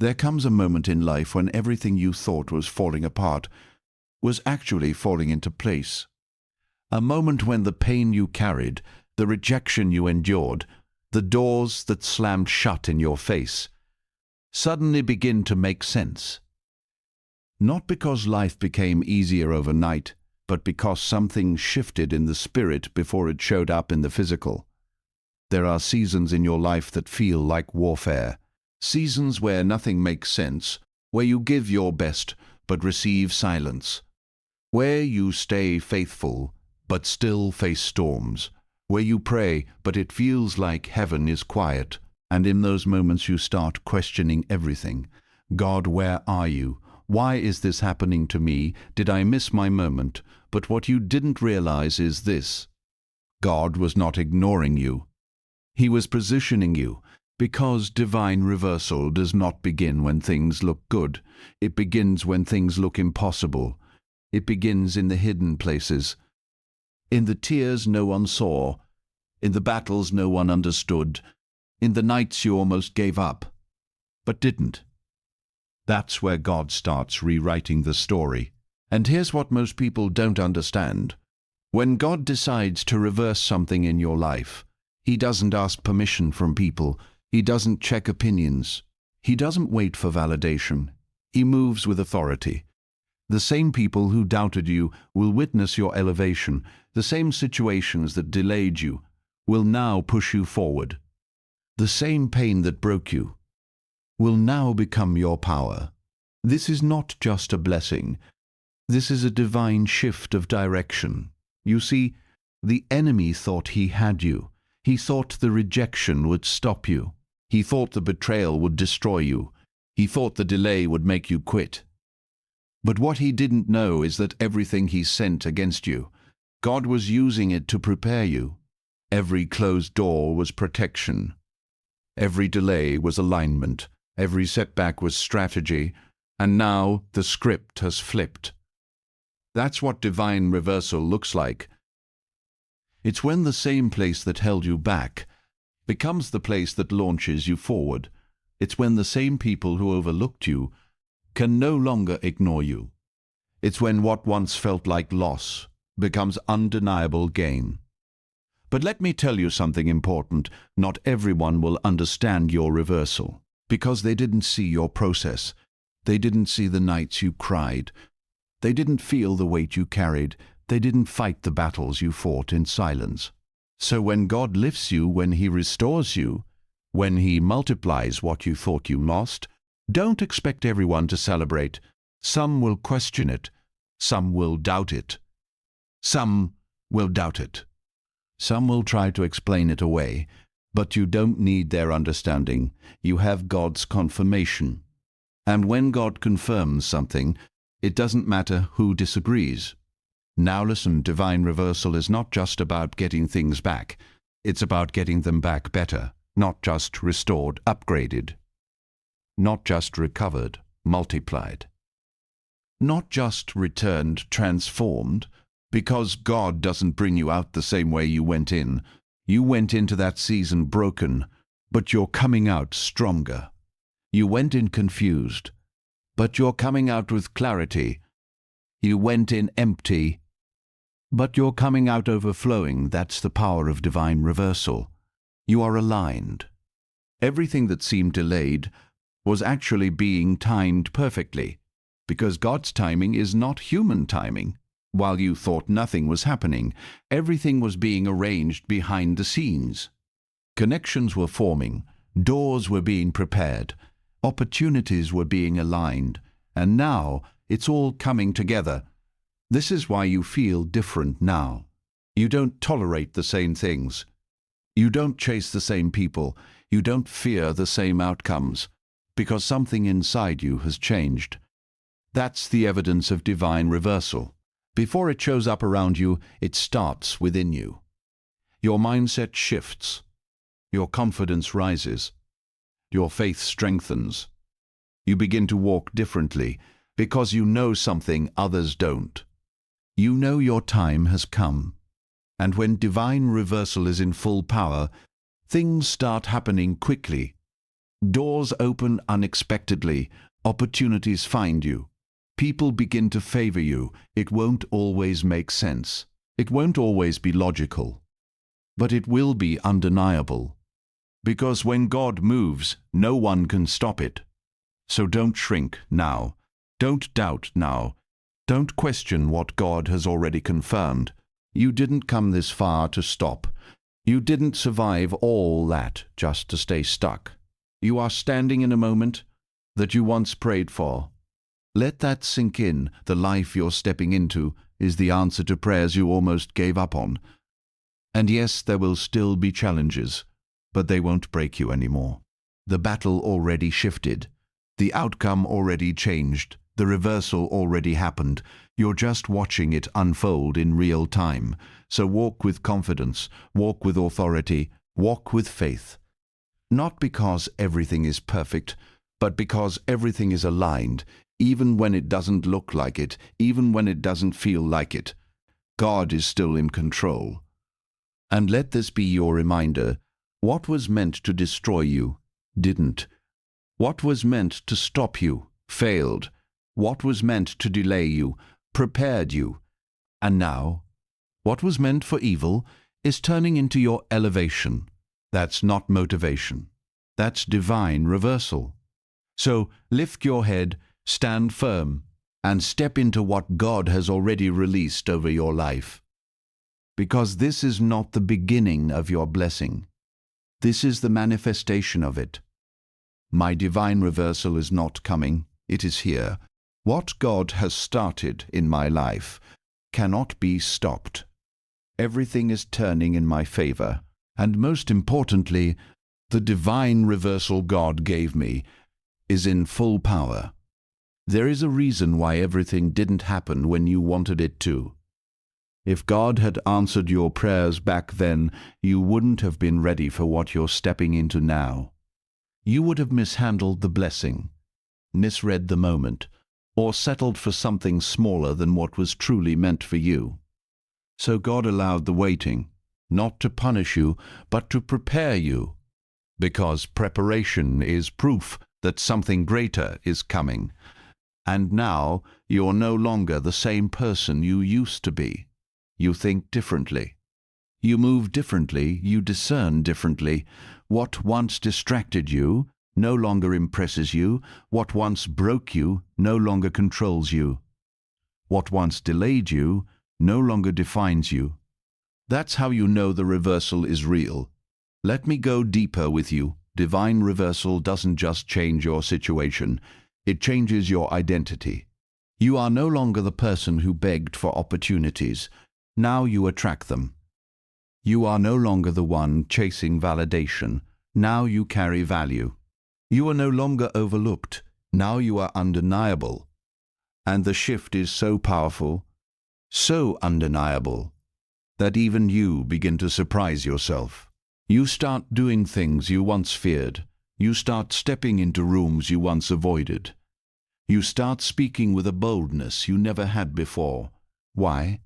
There comes a moment in life when everything you thought was falling apart was actually falling into place. A moment when the pain you carried, the rejection you endured, the doors that slammed shut in your face, suddenly begin to make sense. Not because life became easier overnight, but because something shifted in the spirit before it showed up in the physical. There are seasons in your life that feel like warfare. Seasons where nothing makes sense, where you give your best but receive silence, where you stay faithful but still face storms, where you pray but it feels like heaven is quiet, and in those moments you start questioning everything. God, where are you? Why is this happening to me? Did I miss my moment? But what you didn't realize is this: God was not ignoring you. He was positioning you. Because divine reversal does not begin when things look good. It begins when things look impossible. It begins in the hidden places, in the tears no one saw, in the battles no one understood, in the nights you almost gave up, but didn't. That's where God starts rewriting the story. And here's what most people don't understand. When God decides to reverse something in your life, He doesn't ask permission from people. He doesn't check opinions. He doesn't wait for validation. He moves with authority. The same people who doubted you will witness your elevation. The same situations that delayed you will now push you forward. The same pain that broke you will now become your power. This is not just a blessing. This is a divine shift of direction. You see, the enemy thought he had you. He thought the rejection would stop you. He thought the betrayal would destroy you. He thought the delay would make you quit. But what he didn't know is that everything he sent against you, God was using it to prepare you. Every closed door was protection. Every delay was alignment. Every setback was strategy. And now the script has flipped. That's what divine reversal looks like. It's when the same place that held you back becomes the place that launches you forward. It's when the same people who overlooked you can no longer ignore you. It's when what once felt like loss becomes undeniable gain. But let me tell you something important. Not everyone will understand your reversal, because they didn't see your process. They didn't see the nights you cried. They didn't feel the weight you carried. They didn't fight the battles you fought in silence. So when God lifts you, when He restores you, when He multiplies what you thought you lost, don't expect everyone to celebrate. Some will question it. Some will doubt it. Some will doubt it. Some will try to explain it away. But you don't need their understanding. You have God's confirmation. And when God confirms something, it doesn't matter who disagrees. Now listen, divine reversal is not just about getting things back. It's about getting them back better, not just restored, upgraded. Not just recovered, multiplied. Not just returned, transformed, because God doesn't bring you out the same way you went in. You went into that season broken, but you're coming out stronger. You went in confused, but you're coming out with clarity. You went in empty, but you're coming out overflowing. That's the power of divine reversal. You are aligned. Everything that seemed delayed was actually being timed perfectly, because God's timing is not human timing. While you thought nothing was happening, everything was being arranged behind the scenes. Connections were forming, doors were being prepared, opportunities were being aligned, and now it's all coming together. This is why you feel different now. You don't tolerate the same things. You don't chase the same people. You don't fear the same outcomes, because something inside you has changed. That's the evidence of divine reversal. Before it shows up around you, it starts within you. Your mindset shifts. Your confidence rises. Your faith strengthens. You begin to walk differently because you know something others don't. You know your time has come. And when divine reversal is in full power, things start happening quickly. Doors open unexpectedly. Opportunities find you. People begin to favor you. It won't always make sense. It won't always be logical. But it will be undeniable. Because when God moves, no one can stop it. So don't shrink now. Don't doubt now. Don't question what God has already confirmed. You didn't come this far to stop. You didn't survive all that just to stay stuck. You are standing in a moment that you once prayed for. Let that sink in. The life you're stepping into is the answer to prayers you almost gave up on. And yes, there will still be challenges, but they won't break you anymore. The battle already shifted. The outcome already changed. The reversal already happened. You're just watching it unfold in real time. So walk with confidence, walk with authority, walk with faith. Not because everything is perfect, but because everything is aligned, even when it doesn't look like it, even when it doesn't feel like it. God is still in control. And let this be your reminder. What was meant to destroy you didn't. What was meant to stop you failed. What was meant to delay you prepared you. And now, what was meant for evil is turning into your elevation. That's not motivation. That's divine reversal. So lift your head, stand firm, and step into what God has already released over your life. Because this is not the beginning of your blessing. This is the manifestation of it. My divine reversal is not coming, it is here. What God has started in my life cannot be stopped. Everything is turning in my favor, and most importantly, the divine reversal God gave me is in full power. There is a reason why everything didn't happen when you wanted it to. If God had answered your prayers back then, you wouldn't have been ready for what you're stepping into now. You would have mishandled the blessing, misread the moment, or settled for something smaller than what was truly meant for you. So God allowed the waiting, not to punish you, but to prepare you, because preparation is proof that something greater is coming. And now you're no longer the same person you used to be. You think differently. You move differently, you discern differently. What once distracted you no longer impresses you. What once broke you no longer controls you. What once delayed you no longer defines you. That's how you know the reversal is real. Let me go deeper with you. Divine reversal doesn't just change your situation, it changes your identity. You are no longer the person who begged for opportunities. Now you attract them. You are no longer the one chasing validation. Now you carry value. You are no longer overlooked. Now you are undeniable. And the shift is so powerful, so undeniable, that even you begin to surprise yourself. You start doing things you once feared. You start stepping into rooms you once avoided. You start speaking with a boldness you never had before. Why?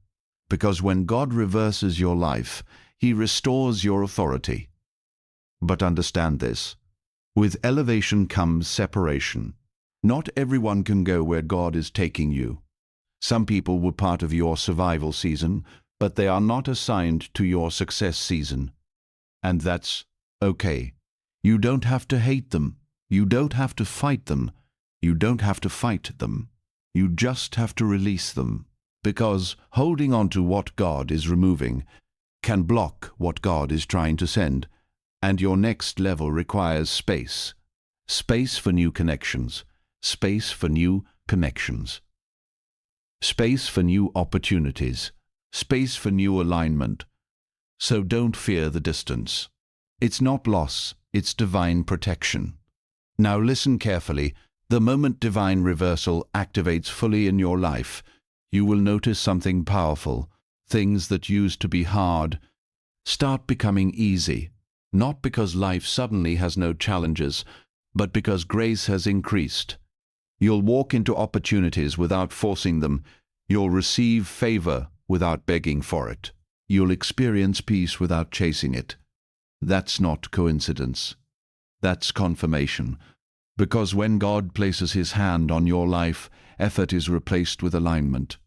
Because when God reverses your life, He restores your authority. But understand this. With elevation comes separation. Not everyone can go where God is taking you. Some people were part of your survival season, but they are not assigned to your success season. And that's okay. You don't have to hate them. You don't have to fight them. You don't have to fight them. You just have to release them. Because holding on to what God is removing can block what God is trying to send. And your next level requires space. Space for new connections. Space for new connections. Space for new opportunities. Space for new alignment. So don't fear the distance. It's not loss, it's divine protection. Now listen carefully. The moment divine reversal activates fully in your life, you will notice something powerful. Things that used to be hard start becoming easy. Not because life suddenly has no challenges, but because grace has increased. You'll walk into opportunities without forcing them. You'll receive favor without begging for it. You'll experience peace without chasing it. That's not coincidence. That's confirmation. Because when God places His hand on your life, effort is replaced with alignment.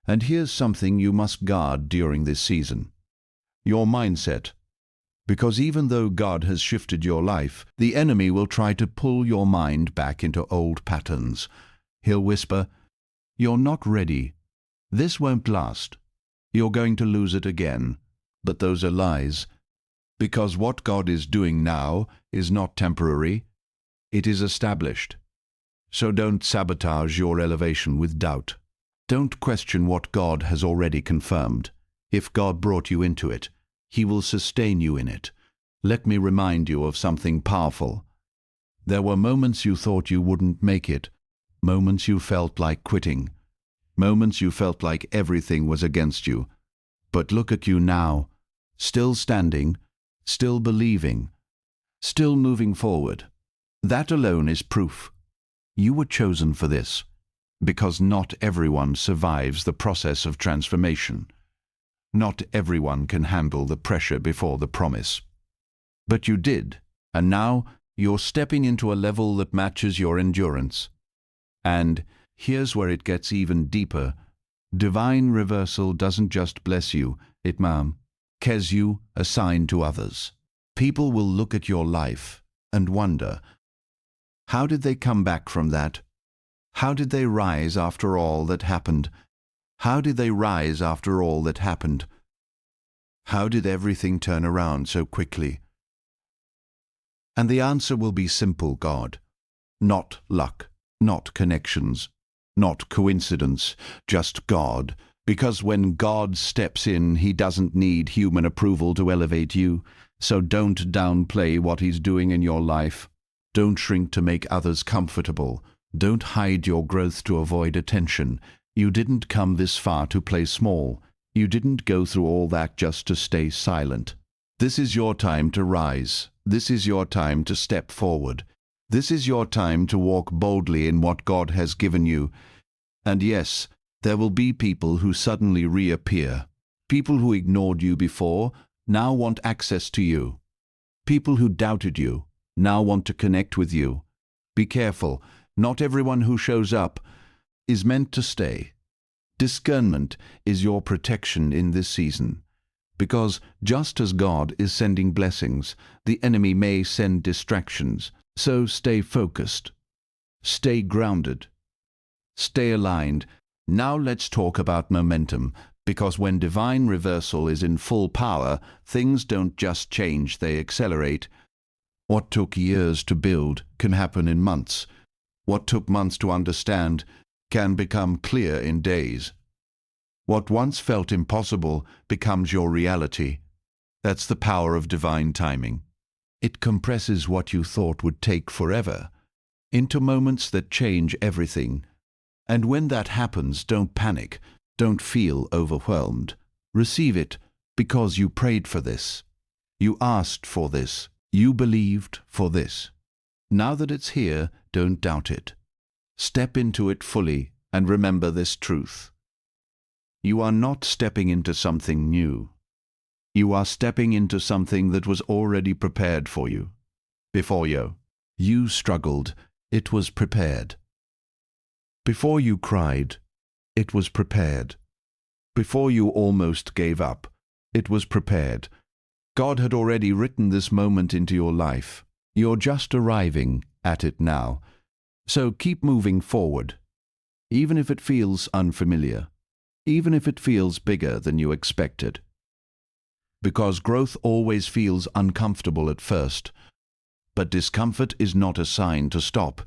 And here's something you must guard during this season: your mindset. Because even though God has shifted your life, the enemy will try to pull your mind back into old patterns. He'll whisper, "You're not ready. This won't last. You're going to lose it again." But those are lies. Because what God is doing now is not temporary, it is established. So don't sabotage your elevation with doubt. Don't question what God has already confirmed. If God brought you into it, He will sustain you in it. Let me remind you of something powerful. There were moments you thought you wouldn't make it, moments you felt like quitting, moments you felt like everything was against you. But look at you now, still standing, still believing, still moving forward. That alone is proof. You were chosen for this, because not everyone survives the process of transformation. Not everyone can handle the pressure before the promise. But you did, and now you're stepping into a level that matches your endurance. And here's where it gets even deeper. Divine reversal doesn't just bless you, it cares you a sign to others. People will look at your life and wonder, how did they come back from that? How did they rise after all that happened? How did they rise after all that happened? How did everything turn around so quickly? And the answer will be simple: God. Not luck, not connections, not coincidence, just God. Because when God steps in, He doesn't need human approval to elevate you. So don't downplay what He's doing in your life. Don't shrink to make others comfortable. Don't hide your growth to avoid attention. You didn't come this far to play small. You didn't go through all that just to stay silent. This is your time to rise. This is your time to step forward. This is your time to walk boldly in what God has given you. And yes, there will be people who suddenly reappear. People who ignored you before now want access to you. People who doubted you now want to connect with you. Be careful. Not everyone who shows up is meant to stay. Discernment is your protection in this season. Because just as God is sending blessings, the enemy may send distractions. So stay focused. Stay grounded. Stay aligned. Now let's talk about momentum. Because when divine reversal is in full power, things don't just change, they accelerate. What took years to build can happen in months. What took months to understand can become clear in days. What once felt impossible becomes your reality. That's the power of divine timing. It compresses what you thought would take forever into moments that change everything. And when that happens, don't panic. Don't feel overwhelmed. Receive it because you prayed for this. You asked for this. You believed for this. Now that it's here, don't doubt it. Step into it fully and remember this truth. You are not stepping into something new. You are stepping into something that was already prepared for you. Before you struggled, it was prepared. Before you cried, it was prepared. Before you almost gave up, it was prepared. God had already written this moment into your life. You're just arriving at it now. So keep moving forward, even if it feels unfamiliar, even if it feels bigger than you expected. Because growth always feels uncomfortable at first, but discomfort is not a sign to stop.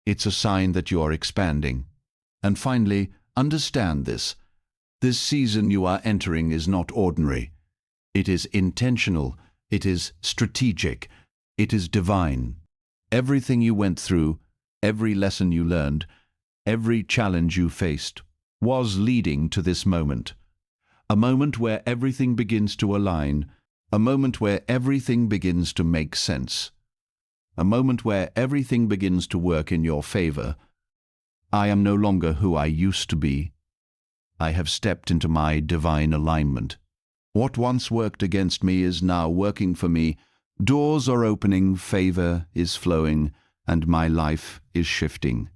It's a sign that you are expanding. And finally, understand this. This season you are entering is not ordinary. It is intentional. It is strategic. It is divine. Everything you went through, every lesson you learned, every challenge you faced, was leading to this moment. A moment where everything begins to align. A moment where everything begins to make sense. A moment where everything begins to work in your favor. I am no longer who I used to be. I have stepped into my divine alignment. What once worked against me is now working for me. Doors are opening, favor is flowing, and my life is shifting.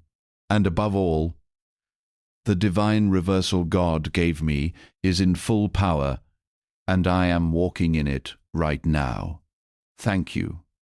And above all, the divine reversal God gave me is in full power, and I am walking in it right now. Thank you.